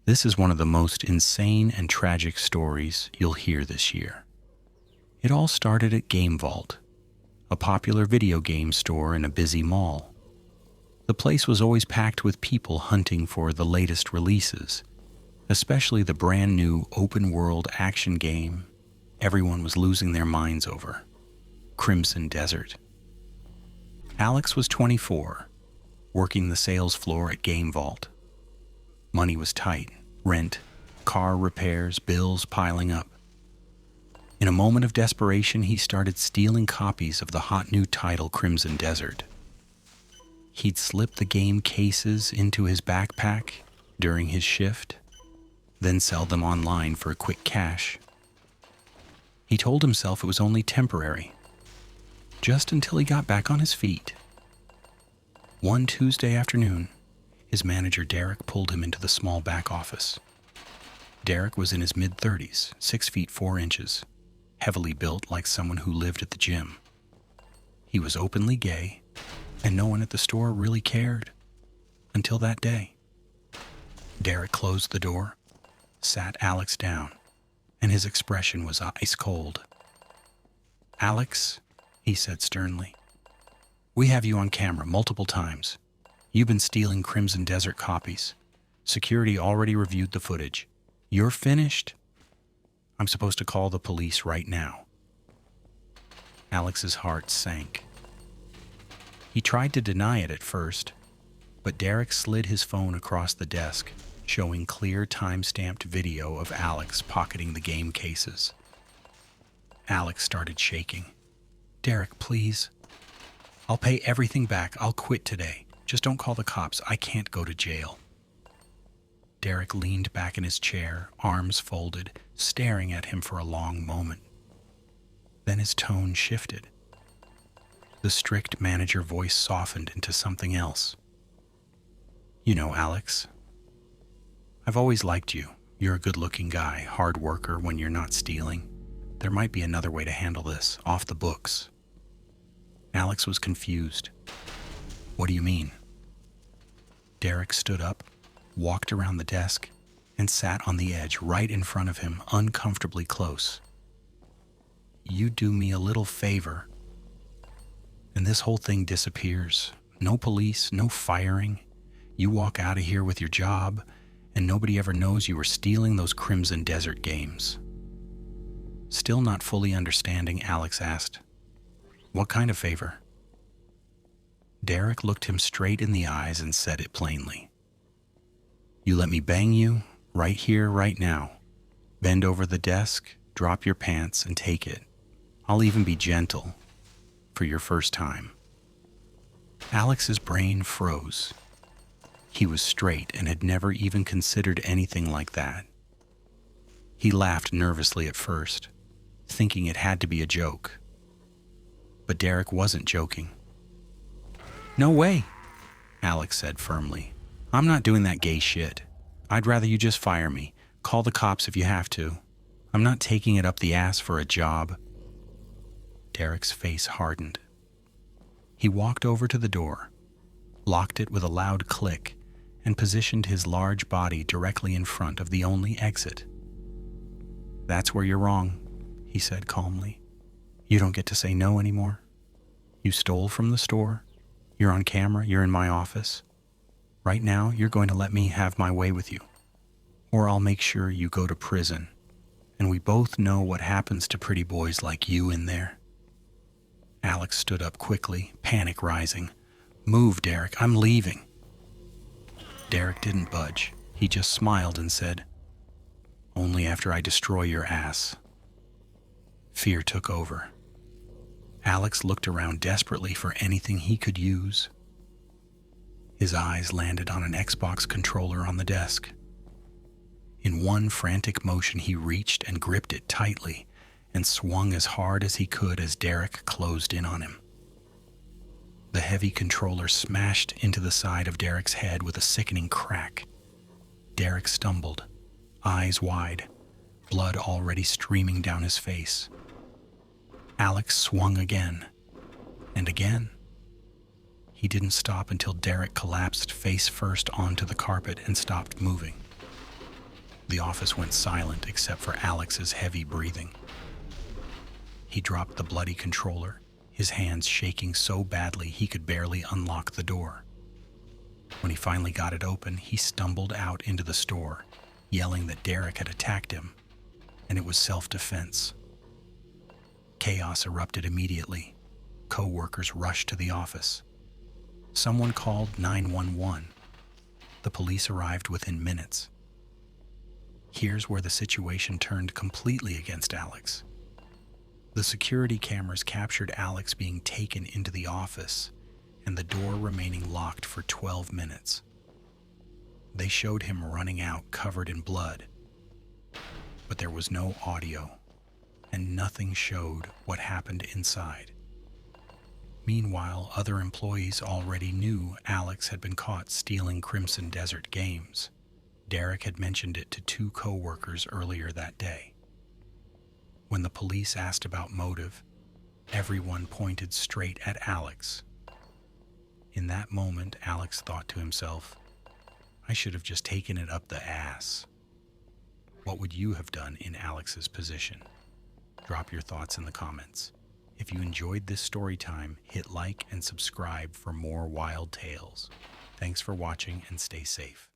This is one of the most insane and tragic stories you'll hear this year. It all started at Game Vault, a popular video game store in a busy mall. The place was always packed with people hunting for the latest releases, especially the brand new open-world action game everyone was losing their minds over, Crimson Desert. Alex was 24, working the sales floor at Game Vault. Money was tight, rent, car repairs, bills piling up. In a moment of desperation, he started stealing copies of the hot new title Crimson Desert. He'd slip the game cases into his backpack during his shift, then sell them online for a quick cash. He told himself it was only temporary, just until he got back on his feet. One Tuesday afternoon, his manager Derek pulled him into the small back office. Derek was in his mid-30s, 6 feet 4 inches, heavily built like someone who lived at the gym. He was openly gay, and no one at the store really cared, until that day. Derek closed the door, sat Alex down, and his expression was ice cold. "Alex," he said sternly, "we have you on camera multiple times. You've been stealing Crimson Desert copies. Security already reviewed the footage. You're finished. I'm supposed to call the police right now." Alex's heart sank. He tried to deny it at first, but Derek slid his phone across the desk, showing clear time-stamped video of Alex pocketing the game cases. Alex started shaking. "Derek, please. I'll pay everything back. I'll quit today. Just don't call the cops. I can't go to jail." Derek leaned back in his chair, arms folded, staring at him for a long moment. Then his tone shifted. The strict manager voice softened into something else. "You know, Alex, I've always liked you. You're a good-looking guy, hard worker when you're not stealing. There might be another way to handle this, off the books." Alex was confused. "What do you mean?" Derek stood up, walked around the desk, and sat on the edge right in front of him, uncomfortably close. "You do me a little favor, and this whole thing disappears. No police, no firing. You walk out of here with your job, and nobody ever knows you were stealing those Crimson Desert games." Still not fully understanding, Alex asked, "What kind of favor?" Derek looked him straight in the eyes and said it plainly. "You let me bang you, right here, right now. Bend over the desk, drop your pants, and take it. I'll even be gentle, for your first time." Alex's brain froze. He was straight and had never even considered anything like that. He laughed nervously at first, thinking it had to be a joke. But Derek wasn't joking. "No way," Alex said firmly. "I'm not doing that gay shit. I'd rather you just fire me. Call the cops if you have to. I'm not taking it up the ass for a job." Derek's face hardened. He walked over to the door, locked it with a loud click, and positioned his large body directly in front of the only exit. "That's where you're wrong," he said calmly. "You don't get to say no anymore. You stole from the store. You're on camera. You're in my office. Right now, you're going to let me have my way with you, or I'll make sure you go to prison. And we both know what happens to pretty boys like you in there." Alex stood up quickly, panic rising. "Move, Derek. I'm leaving." Derek didn't budge. He just smiled and said, "Only after I destroy your ass." Fear took over. Alex looked around desperately for anything he could use. His eyes landed on an Xbox controller on the desk. In one frantic motion, he reached and gripped it tightly and swung as hard as he could as Derek closed in on him. The heavy controller smashed into the side of Derek's head with a sickening crack. Derek stumbled, eyes wide, blood already streaming down his face. Alex swung again, and again. He didn't stop until Derek collapsed face first onto the carpet and stopped moving. The office went silent except for Alex's heavy breathing. He dropped the bloody controller, his hands shaking so badly he could barely unlock the door. When he finally got it open, he stumbled out into the store, yelling that Derek had attacked him, and it was self-defense. Chaos erupted immediately. Co-workers rushed to the office. Someone called 911. The police arrived within minutes. Here's where the situation turned completely against Alex. The security cameras captured Alex being taken into the office and the door remaining locked for 12 minutes. They showed him running out covered in blood, but there was no audio, and nothing showed what happened inside. Meanwhile, other employees already knew Alex had been caught stealing Crimson Desert games. Derek had mentioned it to 2 co-workers earlier that day. When the police asked about motive, everyone pointed straight at Alex. In that moment, Alex thought to himself, I should have just taken it up the ass. What would you have done in Alex's position? Drop your thoughts in the comments. If you enjoyed this story time, hit like and subscribe for more wild tales. Thanks for watching and stay safe.